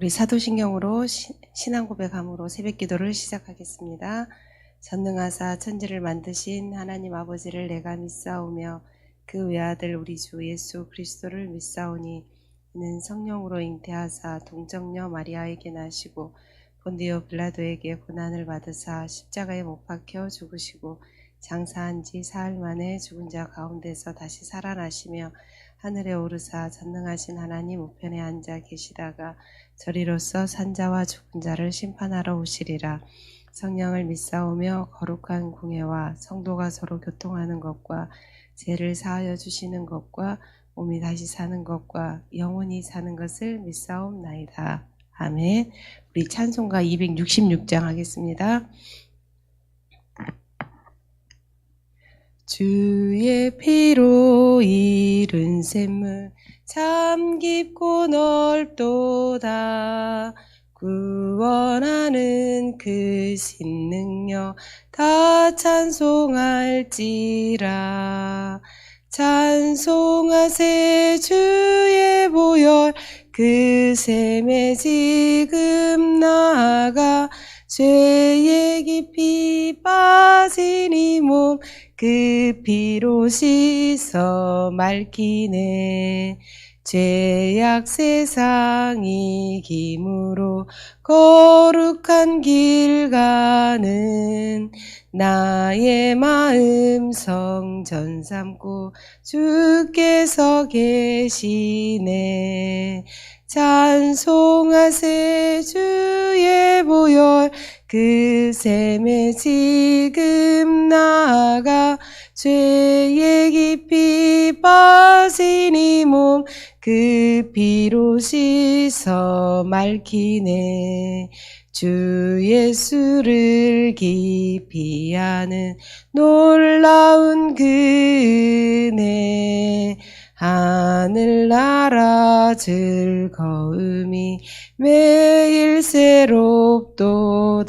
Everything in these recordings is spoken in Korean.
우리 사도신경으로 신앙 고백함으로 새벽 기도를 시작하겠습니다. 전능하사 천지를 만드신 하나님 아버지를 내가 믿사오며 그 외아들 우리 주 예수 그리스도를 믿사오니 이는 성령으로 잉태하사 동정녀 마리아에게 나시고 본디오 빌라도에게 고난을 받으사 십자가에 못 박혀 죽으시고 장사한 지 사흘 만에 죽은 자 가운데서 다시 살아나시며 하늘에 오르사 전능하신 하나님 우편에 앉아 계시다가 저리로서 산자와 죽은 자를 심판하러 오시리라. 성령을 믿사오며 거룩한 공예와 성도가 서로 교통하는 것과 죄를 사하여 주시는 것과 몸이 다시 사는 것과 영원히 사는 것을 믿사옵나이다. 아멘. 우리 찬송가 266장 하겠습니다. 주의 피로 이룬 샘물 참 깊고 넓도다. 구원하는 그 신능력 다 찬송할지라. 찬송하세 주의 보혈 그 샘에 지금 나아가 죄에 깊이 빠진 이 몸 그 피로 씻어 맑히네. 죄악 세상 이김으로 거룩한 길 가는 나의 마음 성전 삼고 주께서 계시네. 찬송하세 주의 보혈 그 샘에 지금 나아가 죄에 깊이 빠진 이 몸 그 피로 씻어 맑히네. 주 예수를 깊이 아는 놀라운 그 은혜 하늘나라 즐거움이 매일 새롭도다.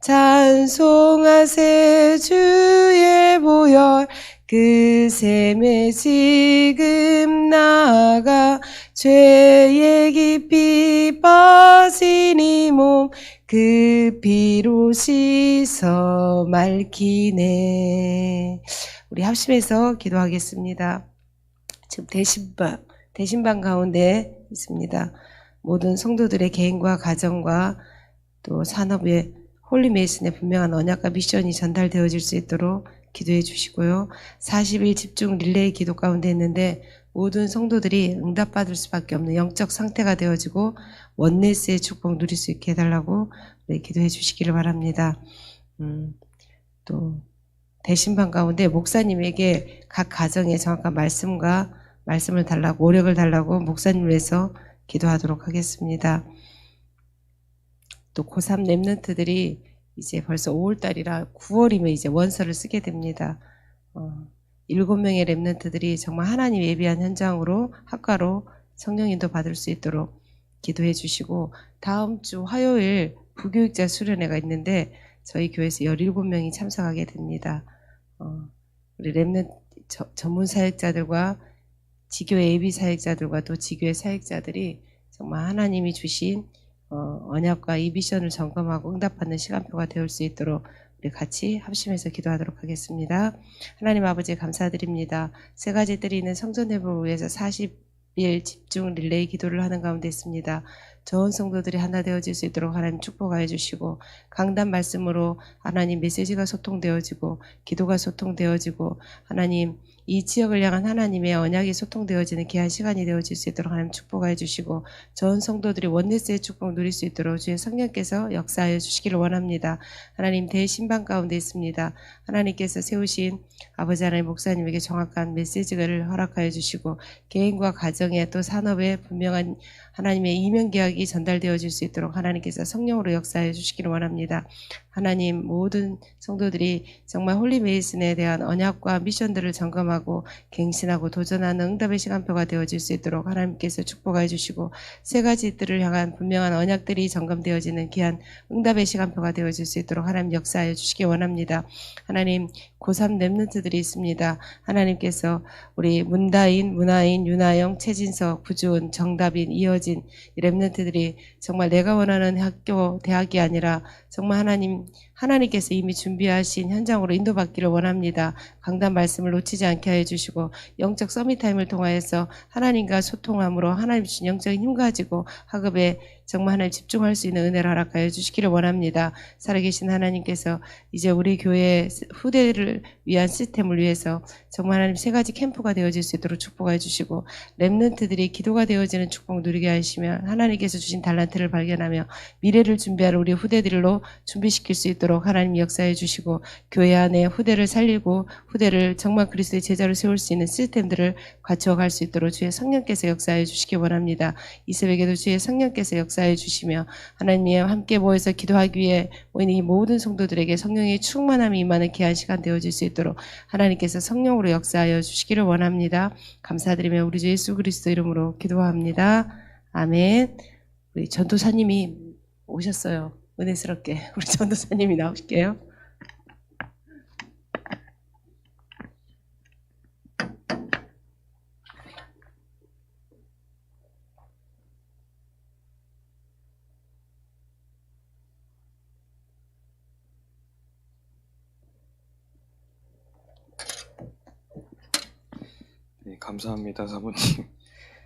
찬송하세 주의 보혈 그 샘에 지금 나아가 죄에 깊이 빠진 이 몸 그 피로 씻어 맑히네. 우리 합심해서 기도하겠습니다. 지금 대신방 가운데 있습니다. 모든 성도들의 개인과 가정과 또 산업의 홀리메이슨의 분명한 언약과 미션이 전달되어질 수 있도록 기도해 주시고요. 40일 집중 릴레이 기도 가운데 있는데 모든 성도들이 응답받을 수밖에 없는 영적 상태가 되어지고 원네스의 축복 누릴 수 있게 해달라고 기도해 주시기를 바랍니다. 또 대신방 가운데 목사님에게 각 가정에 정확한 말씀을 달라고, 오력을 달라고 목사님을 위해서 기도하도록 하겠습니다. 또 고3 랩런트들이 이제 벌써 5월달이라 9월이면 이제 원서를 쓰게 됩니다. 7명의 랩런트들이 정말 하나님 예비한 현장으로 학과로 성령인도 받을 수 있도록 기도해 주시고, 다음 주 화요일 부교육자 수련회가 있는데 저희 교회에서 17명이 참석하게 됩니다. 우리 랩런트 전문 사역자들과 지교회 예비 사역자들과 또 지교회 사역자들이 정말 하나님이 주신 언약과 이 미션을 점검하고 응답받는 시간표가 되올 수 있도록 우리 같이 합심해서 기도하도록 하겠습니다. 하나님 아버지 감사드립니다. 세 가지 뜰이 있는 성전 회복을 위해서 40일 집중 릴레이 기도를 하는 가운데 있습니다. 좋은 성도들이 하나 되어질 수 있도록 하나님 축복하여 주시고, 강단 말씀으로 하나님 메시지가 소통되어지고 기도가 소통되어지고 하나님 이 지역을 향한 하나님의 언약이 소통되어지는 귀한 시간이 되어질 수 있도록 하나님 축복하여 주시고, 좋은 성도들이 원네스의 축복 누릴 수 있도록 주의 성령께서 역사하여 주시기를 원합니다. 하나님 대신방 가운데 있습니다. 하나님께서 세우신 아버지 하나님 목사님에게 정확한 메시지를 허락하여 주시고, 개인과 가정에 또 산업에 분명한 하나님의 이면 계약이 전달되어질 수 있도록 하나님께서 성령으로 역사해 주시기를 원합니다. 하나님 모든 성도들이 정말 홀리메이슨에 대한 언약과 미션들을 점검하고 갱신하고 도전하는 응답의 시간표가 되어질 수 있도록 하나님께서 축복해 주시고 세 가지들을 향한 분명한 언약들이 점검되어지는 귀한 응답의 시간표가 되어질 수 있도록 하나님 역사하여 주시기 원합니다. 하나님 고3 랩런트들이 있습니다. 하나님께서 우리 문다인, 문하인, 윤하영, 최진석, 구준, 정답인, 이어진 이 랩런트들이 정말 내가 원하는 학교, 대학이 아니라 정말 하나님께서 이미 준비하신 현장으로 인도받기를 원합니다. 강단 말씀을 놓치지 않게 해주시고 영적 서밋타임을 통하여서 하나님과 소통함으로 하나님 주신 영적인 힘 가지고 학업에 정말 하나님 집중할 수 있는 은혜를 허락하여 주시기를 원합니다. 살아계신 하나님께서 이제 우리 교회 후대를 위한 시스템을 위해서 정말 하나님 세 가지 캠프가 되어질 수 있도록 축복해 주시고 랩런트들이 기도가 되어지는 축복 누리게 하시며 하나님께서 주신 달란트를 발견하며 미래를 준비하는 우리 후대들로 준비시킬 수 있도록 하나님 역사해 주시고 교회 안에 후대를 살리고 후대를 정말 그리스도의 제자로 세울 수 있는 시스템들을 갖추어갈 수 있도록 주의 성령께서 역사해 주시기 원합니다. 이 새벽에도 주의 성령께서 역사해 주시며 하나님이 함께 모여서 기도하기 위해 모인 이 모든 성도들에게 성령의 충만함이 임하는 귀한 시간 되어질 수 있도록 하나님께서 성령으로 역사하여 주시기를 원합니다. 감사드리며 우리 주 예수 그리스도 이름으로 기도합니다. 아멘. 우리 전도사님이 오셨어요. 은혜스럽게 우리 전도사님이 나오실게요. 네, 감사합니다, 사모님.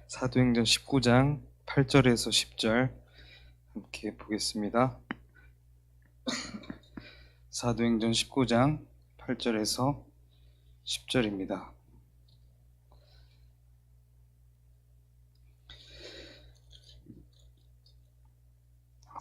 사도행전 19장 8절에서 10절 함께 보겠습니다. 사도행전 19장 8절에서 10절입니다.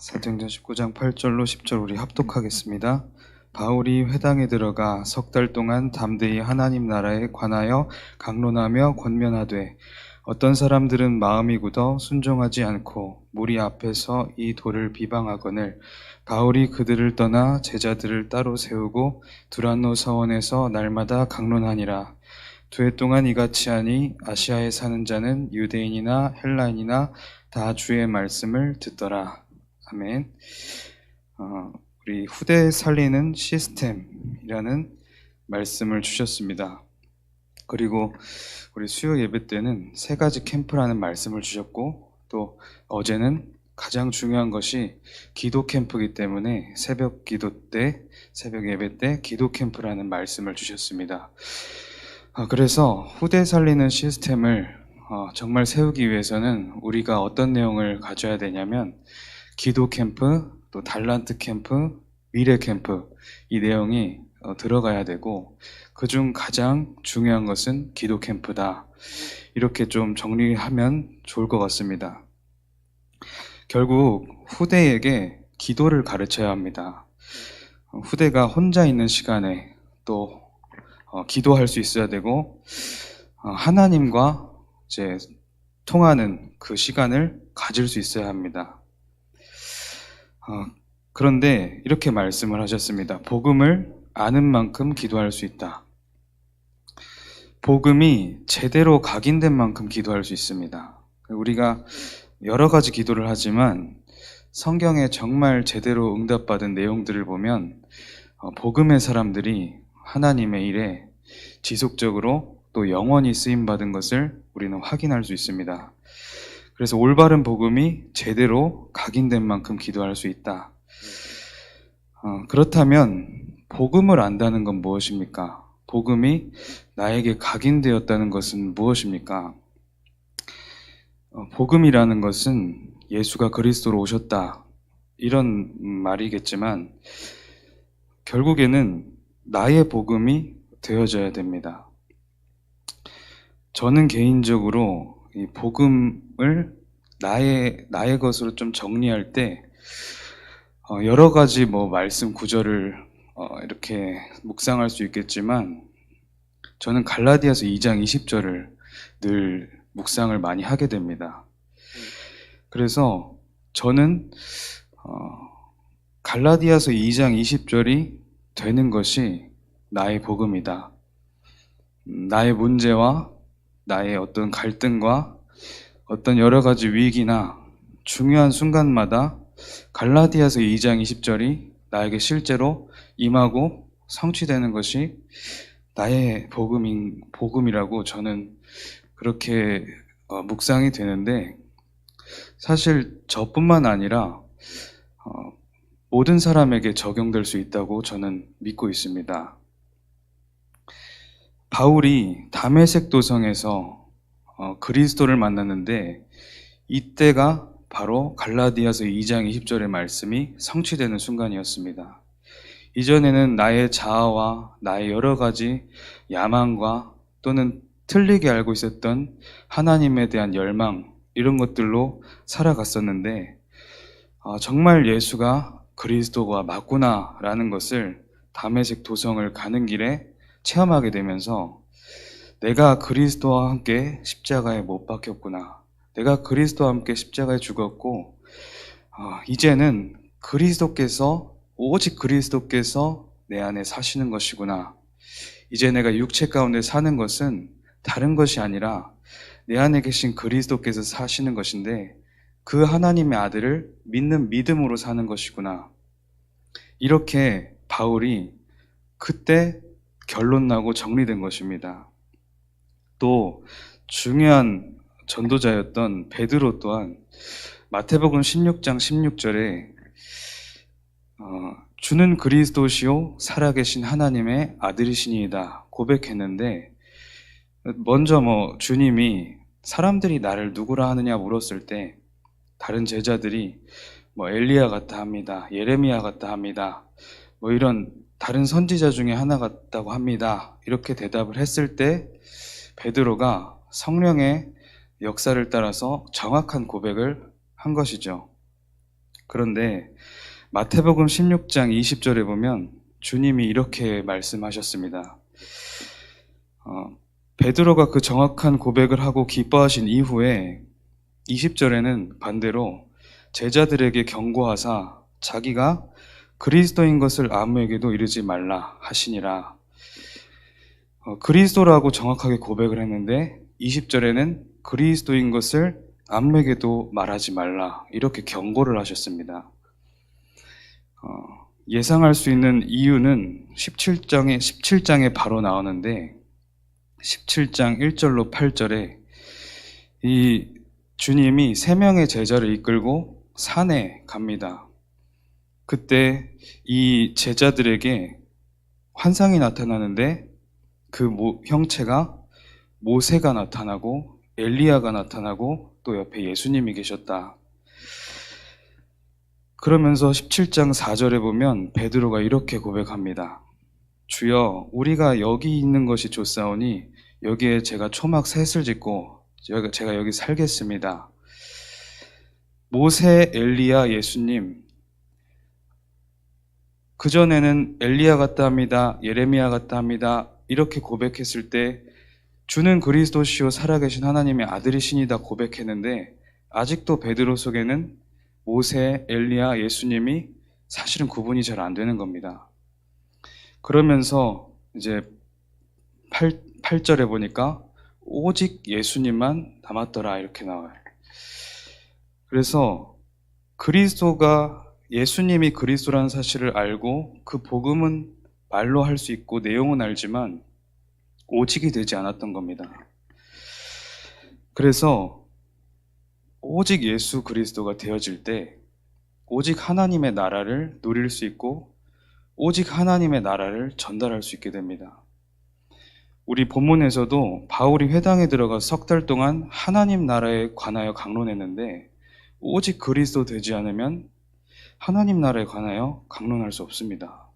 사도행전 19장 8절로 10절 우리 합독하겠습니다. 바울이 회당에 들어가 석 달 동안 담대히 하나님 나라에 관하여 강론하며 권면하되 어떤 사람들은 마음이 굳어 순종하지 않고 무리 앞에서 이 돌을 비방하거늘 바울이 그들을 떠나 제자들을 따로 세우고 두란노 서원에서 날마다 강론하니라. 2해 동안 이같이 하니 아시아에 사는 자는 유대인이나 헬라인이나 다 주의 말씀을 듣더라. 아멘. 우리 후대 살리는 시스템이라는 말씀을 주셨습니다. 그리고 우리 수요 예배 때는 3가지 캠프라는 말씀을 주셨고 또 어제는 가장 중요한 것이 기도 캠프이기 때문에 새벽 기도 때, 새벽 예배 때 기도 캠프라는 말씀을 주셨습니다. 그래서 후대 살리는 시스템을 정말 세우기 위해서는 우리가 어떤 내용을 가져야 되냐면 기도 캠프, 또 달란트 캠프, 미래 캠프 이 내용이 들어가야 되고 그중 가장 중요한 것은 기도 캠프다. 이렇게 좀 정리하면 좋을 것 같습니다. 결국 후대에게 기도를 가르쳐야 합니다. 후대가 혼자 있는 시간에 또 기도할 수 있어야 되고 하나님과 이제 통하는 그 시간을 가질 수 있어야 합니다. 그런데 이렇게 말씀을 하셨습니다. 복음을 아는 만큼 기도할 수 있다. 복음이 제대로 각인된 만큼 기도할 수 있습니다. 우리가 여러 가지 기도를 하지만 성경에 정말 제대로 응답받은 내용들을 보면 복음의 사람들이 하나님의 일에 지속적으로 또 영원히 쓰임받은 것을 우리는 확인할 수 있습니다. 그래서 올바른 복음이 제대로 각인된 만큼 기도할 수 있다. 그렇다면 복음을 안다는 건 무엇입니까? 복음이 나에게 각인되었다는 것은 무엇입니까? 복음이라는 것은 예수가 그리스도로 오셨다 이런 말이겠지만 결국에는 나의 복음이 되어져야 됩니다. 저는 개인적으로 이 복음을 나의 것으로 좀 정리할 때 여러 가지 말씀 구절을 이렇게 묵상할 수 있겠지만 저는 갈라디아서 2장 20절을 늘 묵상을 많이 하게 됩니다. 그래서 저는 갈라디아서 2장 20절이 되는 것이 나의 복음이다. 나의 문제와 나의 어떤 갈등과 어떤 여러 가지 위기나 중요한 순간마다 갈라디아서 2장 20절이 나에게 실제로 임하고 성취되는 것이 나의 복음이라고 저는 그렇게 묵상이 되는데, 사실 저뿐만 아니라 모든 사람에게 적용될 수 있다고 저는 믿고 있습니다. 바울이 다메섹 도성에서 그리스도를 만났는데, 이때가 바로 갈라디아서 2장 20절의 말씀이 성취되는 순간이었습니다. 이전에는 나의 자아와 나의 여러 가지 야망과 또는 틀리게 알고 있었던 하나님에 대한 열망, 이런 것들로 살아갔었는데, 정말 예수가 그리스도가 맞구나라는 것을 다메섹 도성을 가는 길에 체험하게 되면서, 내가 그리스도와 함께 십자가에 못 박혔구나, 내가 그리스도와 함께 십자가에 죽었고, 이제는 오직 그리스도께서 내 안에 사시는 것이구나. 이제 내가 육체 가운데 사는 것은 다른 것이 아니라 내 안에 계신 그리스도께서 사시는 것인데, 그 하나님의 아들을 믿는 믿음으로 사는 것이구나. 이렇게 바울이 그때 결론 나고 정리된 것입니다. 또 중요한 전도자였던 베드로 또한 마태복음 16장 16절에 주는 그리스도시요 살아계신 하나님의 아들이시니이다 고백했는데, 먼저 주님이 사람들이 나를 누구라 하느냐 물었을 때 다른 제자들이 엘리야 같다 합니다, 예레미야 같다 합니다, 이런 다른 선지자 중에 하나 같다고 합니다, 이렇게 대답을 했을 때 베드로가 성령의 역사를 따라서 정확한 고백을 한 것이죠. 그런데 마태복음 16장 20절에 보면 주님이 이렇게 말씀하셨습니다. 베드로가 그 정확한 고백을 하고 기뻐하신 이후에 20절에는 반대로 제자들에게 경고하사 자기가 그리스도인 것을 아무에게도 이르지 말라 하시니라. 그리스도라고 정확하게 고백을 했는데 20절에는 그리스도인 것을 아무에게도 말하지 말라, 이렇게 경고를 하셨습니다. 예상할 수 있는 이유는 17장에 바로 나오는데, 17장 1절로 8절에 이 주님이 3명의 제자를 이끌고 산에 갑니다. 그때 이 제자들에게 환상이 나타나는데, 그 형체가 모세가 나타나고 엘리야가 나타나고 또 옆에 예수님이 계셨다. 그러면서 17장 4절에 보면 베드로가 이렇게 고백합니다. 주여, 우리가 여기 있는 것이 좋사오니 여기에 제가 초막 셋을 짓고 제가 여기 살겠습니다. 모세, 엘리야, 예수님, 그전에는 엘리야 같다 합니다, 예레미야 같다 합니다, 이렇게 고백했을 때 주는 그리스도시요 살아계신 하나님의 아들이시니다 고백했는데, 아직도 베드로 속에는 모세, 엘리야, 예수님이 사실은 구분이 잘 안 되는 겁니다. 그러면서 이제 8절에 보니까 오직 예수님만 남았더라, 이렇게 나와요. 그래서 예수님이 그리스도라는 사실을 알고 그 복음은 말로 할 수 있고 내용은 알지만 오직이 되지 않았던 겁니다. 그래서 오직 예수 그리스도가 되어질 때 오직 하나님의 나라를 누릴 수 있고 오직 하나님의 나라를 전달할 수 있게 됩니다. 우리 본문에서도 바울이 회당에 들어가 석 달 동안 하나님 나라에 관하여 강론했는데, 오직 그리스도 되지 않으면 하나님 나라에 관하여 강론할 수 없습니다.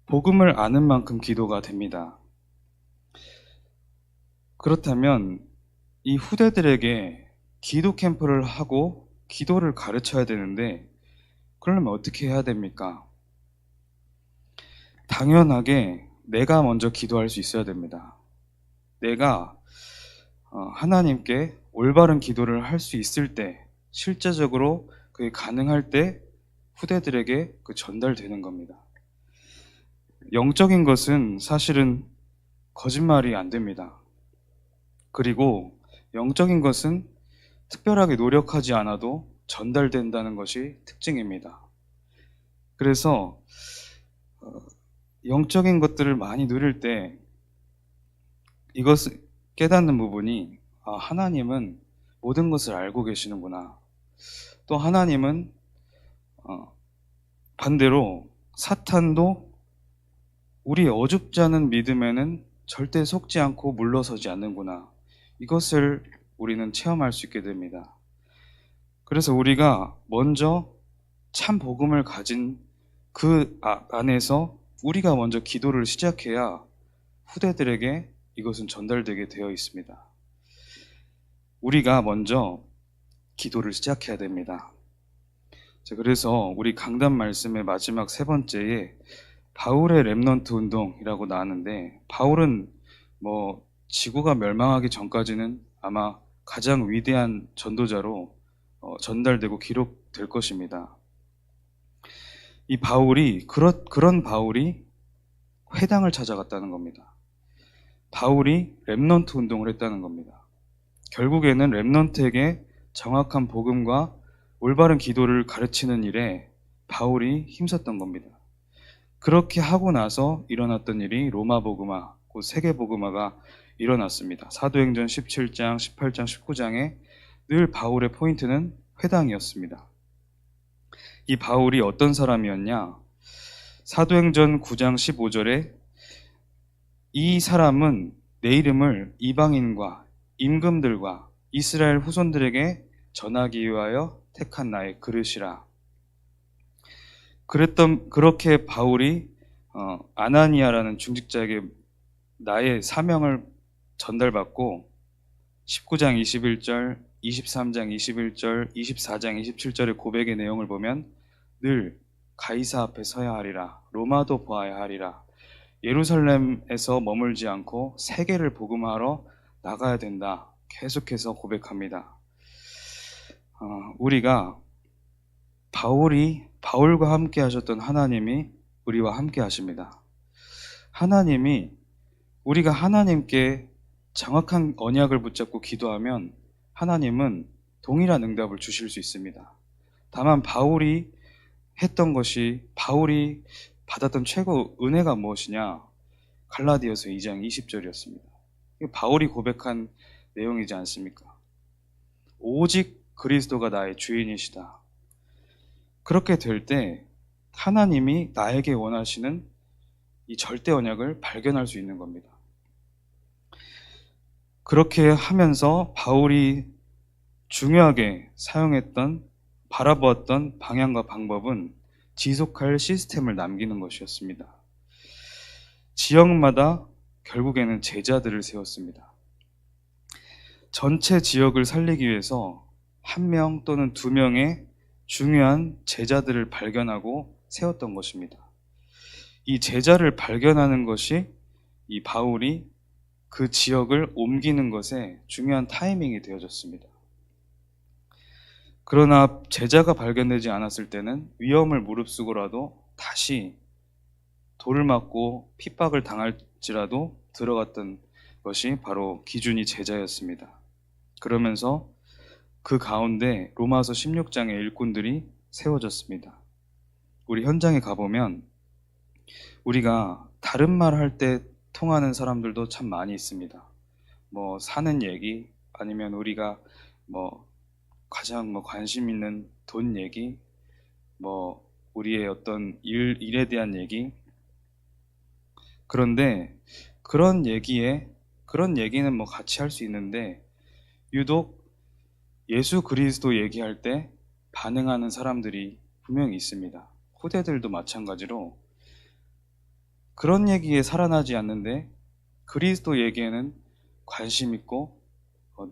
복음을 아는 만큼 기도가 됩니다. 그렇다면 이 후대들에게 기도 캠프를 하고 기도를 가르쳐야 되는데, 그러려면 어떻게 해야 됩니까? 당연하게 내가 먼저 기도할 수 있어야 됩니다. 내가 하나님께 올바른 기도를 할 수 있을 때 실제적으로 그게 가능할 때 후대들에게 그 전달되는 겁니다. 영적인 것은 사실은 거짓말이 안 됩니다. 그리고 영적인 것은 특별하게 노력하지 않아도 전달된다는 것이 특징입니다. 그래서 영적인 것들을 많이 누릴 때 이것을 깨닫는 부분이 하나님은 모든 것을 알고 계시는구나. 또 하나님은 반대로 사탄도 우리의 어줍지 않은 믿음에는 절대 속지 않고 물러서지 않는구나. 이것을 우리는 체험할 수 있게 됩니다. 그래서 우리가 먼저 참 복음을 가진 그 안에서 우리가 먼저 기도를 시작해야 후대들에게 이것은 전달되게 되어 있습니다. 우리가 먼저 기도를 시작해야 됩니다. 그래서 우리 강단 말씀의 마지막 세 번째에 바울의 렘넌트 운동이라고 나왔는데, 바울은 지구가 멸망하기 전까지는 아마 가장 위대한 전도자로 전달되고 기록될 것입니다. 이 바울이 그런 바울이 회당을 찾아갔다는 겁니다. 바울이 렘넌트 운동을 했다는 겁니다. 결국에는 렘넌트에게 정확한 복음과 올바른 기도를 가르치는 일에 바울이 힘썼던 겁니다. 그렇게 하고 나서 일어났던 일이 로마 복음화, 곧 세계 복음화가 일어났습니다. 사도행전 17장, 18장, 19장에 늘 바울의 포인트는 회당이었습니다. 이 바울이 어떤 사람이었냐? 사도행전 9장 15절에 이 사람은 내 이름을 이방인과 임금들과 이스라엘 후손들에게 전하기 위하여 택한 나의 그릇이라. 그렇게 바울이 아나니아라는 중직자에게 나의 사명을 전달받고 19장 21절, 23장 21절, 24장 27절의 고백의 내용을 보면 늘 가이사 앞에 서야 하리라, 로마도 보아야 하리라, 예루살렘에서 머물지 않고 세계를 복음하러 나가야 된다. 계속해서 고백합니다. 우리가 바울과 함께 하셨던 하나님이 우리와 함께 하십니다. 하나님이 우리가 하나님께 정확한 언약을 붙잡고 기도하면 하나님은 동일한 응답을 주실 수 있습니다. 다만 바울이 받았던 최고 은혜가 무엇이냐? 갈라디아서 2장 20절이었습니다. 바울이 고백한 내용이지 않습니까? 오직 그리스도가 나의 주인이시다. 그렇게 될 때 하나님이 나에게 원하시는 이 절대 언약을 발견할 수 있는 겁니다. 그렇게 하면서 바울이 중요하게 바라보았던 방향과 방법은 지속할 시스템을 남기는 것이었습니다. 지역마다 결국에는 제자들을 세웠습니다. 전체 지역을 살리기 위해서 1명 또는 2명의 중요한 제자들을 발견하고 세웠던 것입니다. 이 제자를 발견하는 것이 이 바울이 그 지역을 옮기는 것에 중요한 타이밍이 되어졌습니다. 그러나 제자가 발견되지 않았을 때는 위험을 무릅쓰고라도 다시 돌을 맞고 핍박을 당할지라도 들어갔던 것이 바로 기준이 제자였습니다. 그러면서 그 가운데 로마서 16장의 일꾼들이 세워졌습니다. 우리 현장에 가보면 우리가 다른 말 할 때 통하는 사람들도 참 많이 있습니다. 사는 얘기, 아니면 우리가 가장 관심 있는 돈 얘기, 우리의 어떤 일에 대한 얘기. 그런데 그런 얘기는 같이 할 수 있는데 유독 예수 그리스도 얘기할 때 반응하는 사람들이 분명히 있습니다. 후대들도 마찬가지로 그런 얘기에 살아나지 않는데 그리스도 얘기에는 관심 있고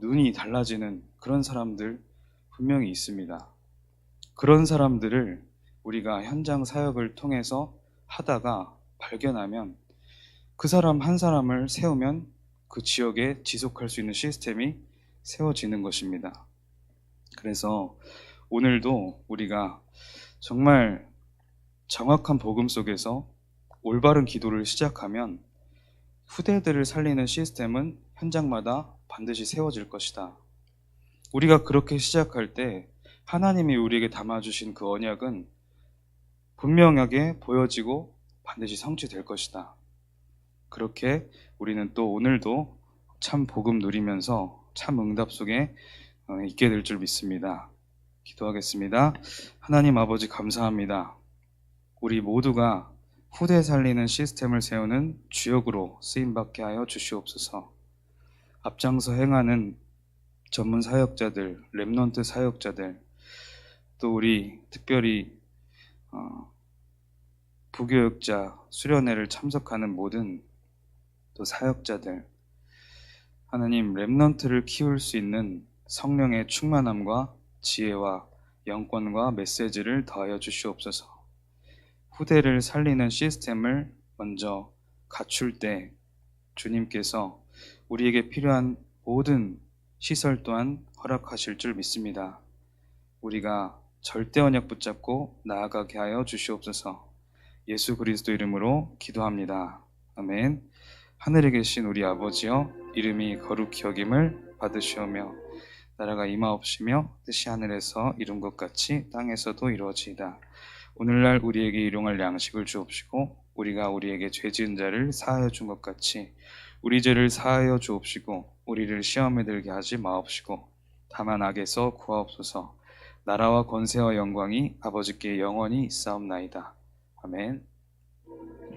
눈이 달라지는 그런 사람들 분명히 있습니다. 그런 사람들을 우리가 현장 사역을 통해서 하다가 발견하면 그 사람 한 사람을 세우면 그 지역에 지속할 수 있는 시스템이 세워지는 것입니다. 그래서 오늘도 우리가 정말 정확한 복음 속에서 올바른 기도를 시작하면 후대들을 살리는 시스템은 현장마다 반드시 세워질 것이다. 우리가 그렇게 시작할 때 하나님이 우리에게 담아주신 그 언약은 분명하게 보여지고 반드시 성취될 것이다. 그렇게 우리는 또 오늘도 참 복음 누리면서 참 응답 속에 있게 될 줄 믿습니다. 기도하겠습니다. 하나님 아버지 감사합니다. 우리 모두가 후대 살리는 시스템을 세우는 주역으로 쓰임받게 하여 주시옵소서. 앞장서 행하는 전문 사역자들, 렘넌트 사역자들, 또 우리 특별히 부교육자 수련회를 참석하는 모든 또 사역자들, 하나님 렘넌트를 키울 수 있는 성령의 충만함과 지혜와 영권과 메시지를 더하여 주시옵소서. 후대를 살리는 시스템을 먼저 갖출 때 주님께서 우리에게 필요한 모든 시설 또한 허락하실 줄 믿습니다. 우리가 절대 언약 붙잡고 나아가게 하여 주시옵소서. 예수 그리스도 이름으로 기도합니다. 아멘. 하늘에 계신 우리 아버지여, 이름이 거룩히 여김을 받으시오며 나라가 임하옵시며 뜻이 하늘에서 이룬 것 같이 땅에서도 이루어지이다. 오늘날 우리에게 일용할 양식을 주옵시고 우리가 우리에게 죄 지은 자를 사하여 준 것 같이 우리 죄를 사하여 주옵시고 우리를 시험에 들게 하지 마옵시고 다만 악에서 구하옵소서. 나라와 권세와 영광이 아버지께 영원히 있사옵나이다. 아멘.